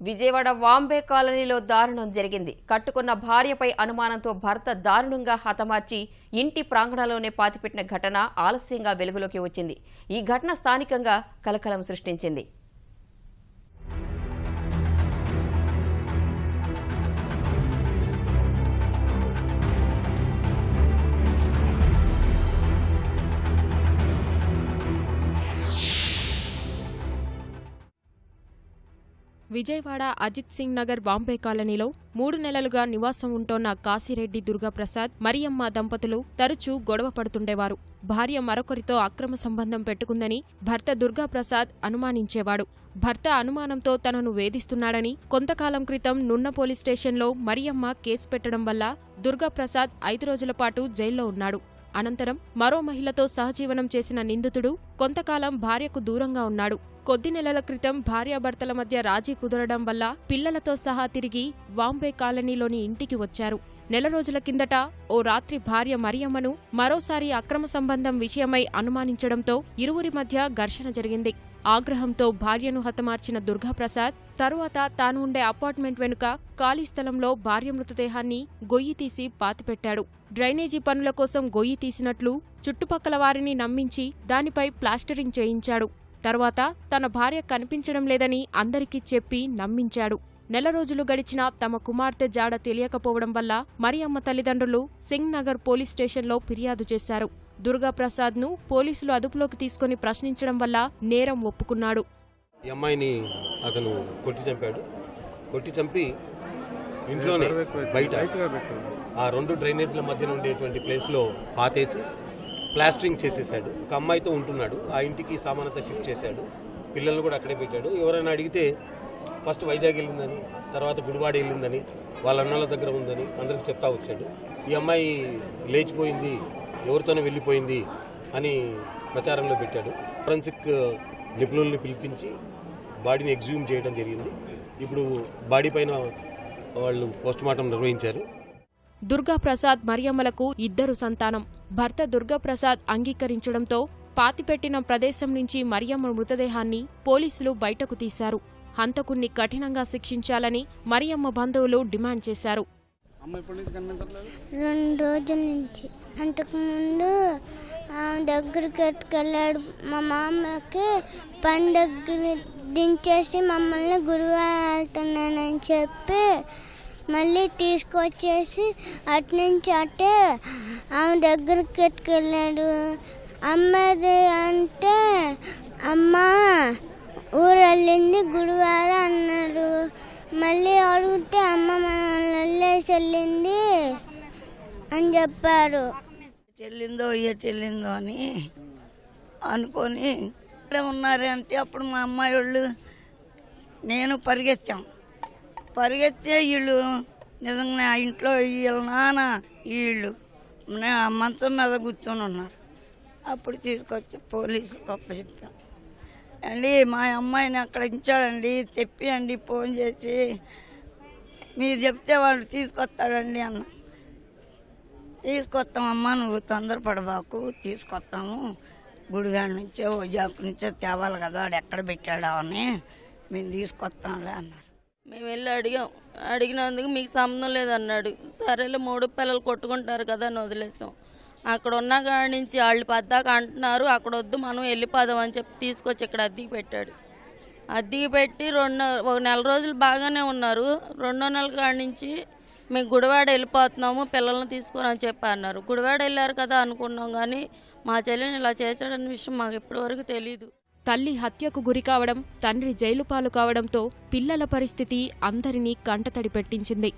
విజయవాడ వాంబే కాలనీలో దారుణం జరిగింది. కట్టుకున్న భార్యపై అనుమానంతో భర్త దారుణంగా హతమార్చి ఇంటి ప్రాంగణంలోనే పాతిపెట్టిన ఘటన ఆలస్యంగా వెలుగులోకి వచ్చింది. ఈ ఘటన స్థానికంగా కలకలం సృష్టించింది. విజయవాడ అజిత్ సింగ్ నగర్ వాంబే కాలనీలో 3 నెలలుగా నివాసం ఉంటోన్న కాశీరెడ్డి దుర్గాప్రసాద్ మరియమ్మ దంపతులు తరచూ గొడవ పడుతుండేవారు. భార్య మరొకరితో అక్రమ సంబంధం పెట్టుకుందని భర్త దుర్గాప్రసాద్ అనుమానించేవాడు. భర్త అనుమానంతో తనను వేధిస్తున్నాడని కొంతకాలం క్రితం నున్న పోలీస్ స్టేషన్లో మరియమ్మ కేసు పెట్టడం వల్ల దుర్గాప్రసాద్ 5 రోజుల పాటు జైల్లో ఉన్నాడు. అనంతరం మరో మహిళతో సహజీవనం చేసిన నిందితుడు కొంతకాలం భార్యకు దూరంగా ఉన్నాడు. కొద్ది నెలల క్రితం భార్యాభర్తల మధ్య రాజీ కుదరడం వల్ల పిల్లలతో సహా తిరిగి వాంబే కాలనీలోని ఇంటికి వచ్చారు. నెల రోజుల కిందట ఓ రాత్రి భార్య మరియమ్మను మరోసారి అక్రమ సంబంధం విషయమై అనుమానించడంతో ఇరువురి మధ్య ఘర్షణ జరిగింది. ఆగ్రహంతో భార్యను హతమార్చిన దుర్గాప్రసాద్ తరువాత తాను ఉండే అపార్ట్మెంట్ వెనుక ఖాళీ స్థలంలో భార్య మృతదేహాన్ని గొయ్యి తీసి పాతిపెట్టాడు. డ్రైనేజీ పనుల కోసం గొయ్యి తీసినట్లు చుట్టుపక్కల వారిని నమ్మించి దానిపై ప్లాస్టరింగ్ చేయించాడు. తర్వాత తన భార్య కనిపించడం లేదని అందరికీ చెప్పి నమ్మించాడు. నెల రోజులు గడిచినా తమ కుమార్తె జాడ తెలియకపోవడం వల్ల మరియమ్మ తల్లిదండ్రులు సింగ్ నగర్ పోలీస్ స్టేషన్లో ఫిర్యాదు చేశారు. దుర్గాప్రసాద్ను పోలీసులు అదుపులోకి తీసుకుని ప్రశ్నించడం వల్ల నేరం ఒప్పుకున్నాడు. ఈ అమ్మాయిని అతను కొట్టి చంపాడు. కొట్టి చంపి ఇంట్లోనే బయట ఆ 2 డ్రైనేజ్ల మధ్యన ఉండేటువంటి ప్లేస్లో పాతేసి ప్లాస్టరింగ్ చేసేసాడు. ఒక అమ్మాయితో ఉంటున్నాడు. ఆ ఇంటికి సామానంతా షిఫ్ట్ చేశాడు. పిల్లల్ని కూడా అక్కడే పెట్టాడు. ఎవరైనా అడిగితే ఫస్ట్ వైజాగ్ వెళ్ళిందని, తర్వాత గుడివాడ వెళ్ళిందని, వాళ్ళ అన్నల దగ్గర ఉందని అందరికి చెప్తా వచ్చాడు. ఈ అమ్మాయి లేచిపోయింది, ఎవరితోనో వెళ్ళిపోయింది అని ప్రచారంలో పెట్టాడు. ఫోరెన్సిక్ నిపుణుల్ని పిలిపించి బాడీని ఎగ్జ్యూమ్ చేయడం జరిగింది. ఇప్పుడు బాడీ పైన వాళ్ళు పోస్టుమార్టం నిర్వహించారు. దుర్గాప్రసాద్ మరియమ్మలకు 2 సంతానం. భర్త దుర్గాప్రసాద్ అంగీకరించడంతో పాతిపెట్టిన ప్రదేశం నుంచి మరియమ్మ మృతదేహాన్ని పోలీసులు బయటకు తీశారు. హంతకుణ్ణి కఠినంగా శిక్షించాలని మరియమ్మ బంధువులు డిమాండ్ చేశారు. 2 రోజుల నుంచి అంతకుముందు దగ్గరికి ఎత్తుకెళ్ళాడు. మా మామకి పని దగ్గర దించేసి మమ్మల్ని గురువారం వెళ్తున్నానని చెప్పి మళ్ళీ తీసుకొచ్చేసి అట్నుంచి అట్టే ఆమె దగ్గరికి ఎత్తుకెళ్ళాడు. అమ్మది అంటే అమ్మ ఊరు వెళ్ళింది గురువారం అన్నాడు. మళ్ళీ అడిగితే అమ్మ మనల్ని వెళ్ళేసి వెళ్ళింది అని చెప్పారు. చెల్లిందో చెల్లిందో అని అనుకొని ఇక్కడ ఉన్నారంటే అప్పుడు మా అమ్మాయి వాళ్ళు నేను పరిగెత్తే వీళ్ళు నిజంగా ఇంట్లో వీళ్ళ నాన్న వీళ్ళు మంచం మీద కూర్చొని ఉన్నారు. అప్పుడు తీసుకొచ్చి పోలీసులకు అప్పచెప్పాం. అండి మా అమ్మాయిని అక్కడ ఇచ్చాడండి, తెప్పియండి ఫోన్ చేసి, మీరు చెప్తే వాళ్ళు తీసుకొస్తాడండి అన్న. తీసుకొస్తామమ్మా, నువ్వు తొందరపడబాకు, తీసుకొస్తాము, గుడివాడ నుంచో వైజాగ్ నుంచో తేవాలి కదా, వాడు ఎక్కడ పెట్టాడా అని మేము తీసుకొస్తాంలే అన్నారు. మేము వెళ్ళి అడిగినందుకు మీకు సంబంధం లేదన్నాడు. సరేలే 3 పిల్లలు కొట్టుకుంటారు కదా అని వదిలేసాం. అక్కడ ఉన్న కాడి నుంచి వాళ్ళు పద్దాక అంటున్నారు, అక్కడ వద్దు మనం వెళ్ళిపోదాం అని చెప్పి తీసుకొచ్చి ఇక్కడ అద్దెకి పెట్టాడు. అద్దెకి పెట్టి 1 నెల రోజులు బాగానే ఉన్నారు. 2వ నెల కాడి నుంచి మేము గుడివాడ వెళ్ళిపోతున్నాము, పిల్లల్ని తీసుకొని అని చెప్పి అన్నారు. గుడివాడ వెళ్ళారు కదా అనుకున్నాం, కానీ మా చెల్లిని ఇలా చేశాడన్న విషయం మాకు ఇప్పటి వరకు తెలీదు. తల్లి హత్యకు గురికావడం, తండ్రి జైలు పాలు కావడంతో పిల్లల పరిస్థితి అందరినీ కంటతడి పెట్టించింది.